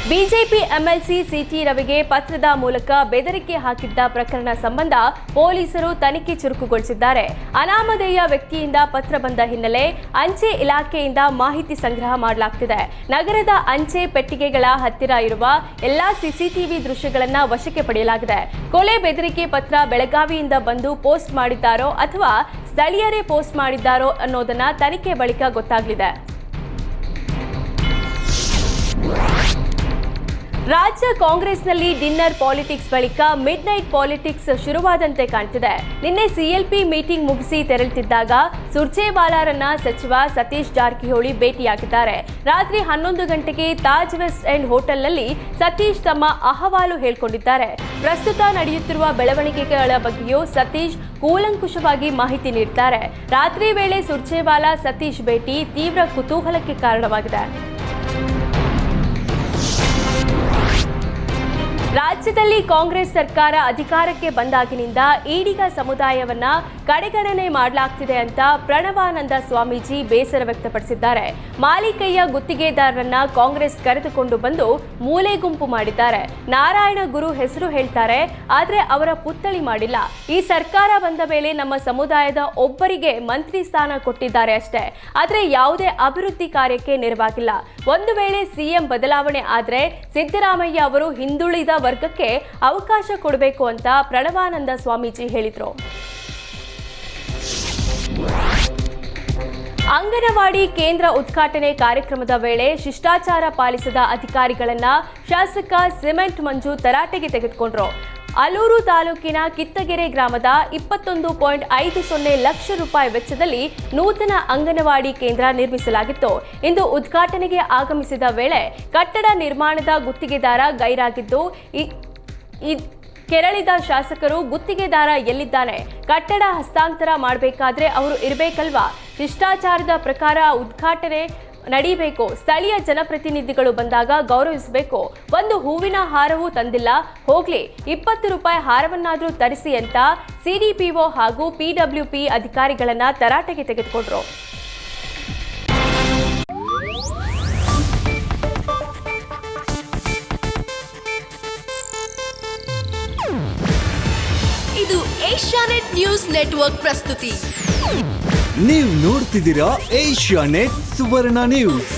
BJP MLC city ರವಿಗೆ ಪತ್ರದ ಮೂಲಕ ಬೆದರಿಕೆ ಹಾಕಿದ್ದ ಪ್ರಕರಣ ಸಂಬಂಧ ಪೊಲೀಸರು ತನಿಖೆ ಚುರುಕುಗೊಳಿಸಿದ್ದಾರೆ. ಅನಾಮಧೇಯ ವ್ಯಕ್ತಿಯಿಂದ ಪತ್ರ ಬಂದ ಹಿನ್ನೆಲೆ ಅಂಚೆ ಇಲಾಖೆಯಿಂದ ಮಾಹಿತಿ ಸಂಗ್ರಹ ಮಾಡಲಾಗುತ್ತಿದೆ. ನಗರದ ಅಂಚೆ ಪೆಟ್ಟಿಗೆಗಳ ಹತ್ತಿರ ಇರುವ ಎಲ್ಲಾ ಸಿಸಿಟಿವಿ ದೃಶ್ಯಗಳನ್ನು ವಶಕ್ಕೆ ಪಡೆಯಲಾಗಿದೆ. ಕೊಲೆ ಬೆದರಿಕೆ ಪತ್ರ ಬೆಳಗಾವಿಯಿಂದ ಬಂದು ಪೋಸ್ಟ್ ಮಾಡಿದ್ದಾರೋ ಅಥವಾ ಸ್ಥಳೀಯರೇ ಪೋಸ್ಟ್ ಮಾಡಿದ್ದಾರೋ ಅನ್ನೋದನ್ನ ತನಿಖೆ ಬಳಿಕ ಗೊತ್ತಾಗಲಿದೆ. ರಾಜ್ಯ ಕಾಂಗ್ರೆಸ್ನಲ್ಲಿ ಡಿನ್ನರ್ ಪಾಲಿಟಿಕ್ಸ್ ಬಳಿಕ ಮಿಡ್ ನೈಟ್ ಪಾಲಿಟಿಕ್ಸ್ ಶುರುವಾದಂತೆ ಕಾಣ್ತಿದೆ. ನಿನ್ನೆ ಸಿಎಲ್ಪಿ ಮೀಟಿಂಗ್ ಮುಗಿಸಿ ತೆರಳುತ್ತಿದ್ದಾಗ ಸುರ್ಜೇವಾಲಾರನ್ನ ಸಚಿವ ಸತೀಶ್ ಜಾರಕಿಹೊಳಿ ಭೇಟಿಯಾಗಿದ್ದಾರೆ. ರಾತ್ರಿ 11 ಗಂಟೆಗೆ ತಾಜ್ ವೆಸ್ಟ್ ಎಂಡ್ ಹೋಟೆಲ್ನಲ್ಲಿ ಸತೀಶ್ ತಮ್ಮ ಅಹವಾಲು ಹೇಳಿಕೊಂಡಿದ್ದಾರೆ. ಪ್ರಸ್ತುತ ನಡೆಯುತ್ತಿರುವ ಬೆಳವಣಿಗೆಗಳ ಬಗ್ಗೆಯೂ ಸತೀಶ್ ಕೂಲಂಕುಷವಾಗಿ ಮಾಹಿತಿ ನೀಡಿದ್ದಾರೆ. ರಾತ್ರಿ ವೇಳೆ ಸುರ್ಜೇವಾಲಾ ಸತೀಶ್ ಭೇಟಿ ತೀವ್ರ ಕುತೂಹಲಕ್ಕೆ ಕಾರಣವಾಗಿದೆ. ರಾಜ್ಯದಲ್ಲಿ ಕಾಂಗ್ರೆಸ್ ಸರ್ಕಾರ ಅಧಿಕಾರಕ್ಕೆ ಬಂದಾಗಿನಿಂದ ಈಡಿಗ ಸಮುದಾಯವನ್ನ ಕಡೆಗಣನೆ ಮಾಡಲಾಗ್ತಿದೆ ಅಂತ ಪ್ರಣವಾನಂದ ಸ್ವಾಮೀಜಿ ಬೇಸರ ವ್ಯಕ್ತಪಡಿಸಿದ್ದಾರೆ. ಮಾಲಿಕಯ್ಯ ಗುತ್ತಿಗೆದಾರರನ್ನ ಕಾಂಗ್ರೆಸ್ ಕರೆದುಕೊಂಡು ಬಂದು ಮೂಲೆ ಗುಂಪು ಮಾಡಿದ್ದಾರೆ. ನಾರಾಯಣ ಗುರು ಹೆಸರು ಹೇಳ್ತಾರೆ, ಆದ್ರೆ ಅವರ ಪುತ್ಥಳಿ ಮಾಡಿಲ್ಲ. ಈ ಸರ್ಕಾರ ಬಂದ ಮೇಲೆ ನಮ್ಮ ಸಮುದಾಯದ ಒಬ್ಬರಿಗೆ ಮಂತ್ರಿ ಸ್ಥಾನ ಕೊಟ್ಟಿದ್ದಾರೆ ಅಷ್ಟೇ, ಆದ್ರೆ ಯಾವುದೇ ಅಭಿವೃದ್ಧಿ ಕಾರ್ಯಕ್ಕೆ ನೆರವಾಗಿಲ್ಲ. ಒಂದು ವೇಳೆ ಸಿಎಂ ಬದಲಾವಣೆ ಆದ್ರೆ ಸಿದ್ದರಾಮಯ್ಯ ಅವರು ಹಿಂದುಳಿದ ವರ್ಗಕ್ಕೆ ಅವಕಾಶ ಕೊಡಬೇಕು ಅಂತ ಪ್ರಣವಾನಂದ ಸ್ವಾಮೀಜಿ ಹೇಳಿದ್ರು. ಅಂಗನವಾಡಿ ಕೇಂದ್ರ ಉದ್ಘಾಟನೆ ಕಾರ್ಯಕ್ರಮದ ವೇಳೆ ಶಿಷ್ಟಾಚಾರ ಪಾಲಿಸದ ಅಧಿಕಾರಿಗಳನ್ನ ಶಾಸಕ ಸಿಮೆಂಟ್ ಮಂಜು ತರಾಟೆಗೆ ತೆಗೆದುಕೊಂಡ್ರು. ಅಲೂರು ತಾಲೂಕಿನ ಕಿತ್ತಗೆರೆ ಗ್ರಾಮದ 21.50 ಲಕ್ಷ ರೂಪಾಯಿ ವೆಚ್ಚದಲ್ಲಿ ನೂತನ ಅಂಗನವಾಡಿ ಕೇಂದ್ರ ನಿರ್ಮಿಸಲಾಗಿತ್ತು. ಇಂದು ಉದ್ಘಾಟನೆಗೆ ಆಗಮಿಸಿದ ವೇಳೆ ಕಟ್ಟಡ ನಿರ್ಮಾಣದ ಗುತ್ತಿಗೆದಾರ ಗೈರಾಗಿದ್ದು ಕೆರಳಿದ ಶಾಸಕರು ಗುತ್ತಿಗೆದಾರ ಎಲ್ಲಿದ್ದಾನೆ, ಕಟ್ಟಡ ಹಸ್ತಾಂತರ ಮಾಡಬೇಕಾದ್ರೆ ಅವರು ಇರಬೇಕಲ್ವಾ, ಶಿಷ್ಟಾಚಾರದ ಪ್ರಕಾರ ಉದ್ಘಾಟನೆ ನಡೀಬೇಕು, ಸ್ಥಳೀಯ ಜನಪ್ರತಿನಿಧಿಗಳು ಬಂದಾಗ ಗೌರವಿಸಬೇಕು, ಒಂದು ಹೂವಿನ ಹಾರವೂ ತಂದಿಲ್ಲ, ಹೋಗ್ಲಿ 20 ರೂಪಾಯಿ ಹಾರವನ್ನಾದರೂ ತರಿಸಿ ಅಂತ ಸಿಡಿಪಿಒ ಹಾಗೂ ಪಿಡಬ್ಲ್ಯೂಪಿ ಅಧಿಕಾರಿಗಳನ್ನ ತರಾಟೆಗೆ ತೆಗೆದುಕೊಂಡ್ರು. ಇದು ಏಷ್ಯಾನೆಟ್ ನ್ಯೂಸ್ ನೆಟ್ವರ್ಕ್ ಪ್ರಸ್ತುತಿ. ನೀವು ನೋಡ್ತಿದ್ದೀರಾ ಏಷ್ಯಾನೆಟ್ ಸುವರ್ಣ ನ್ಯೂಸ್.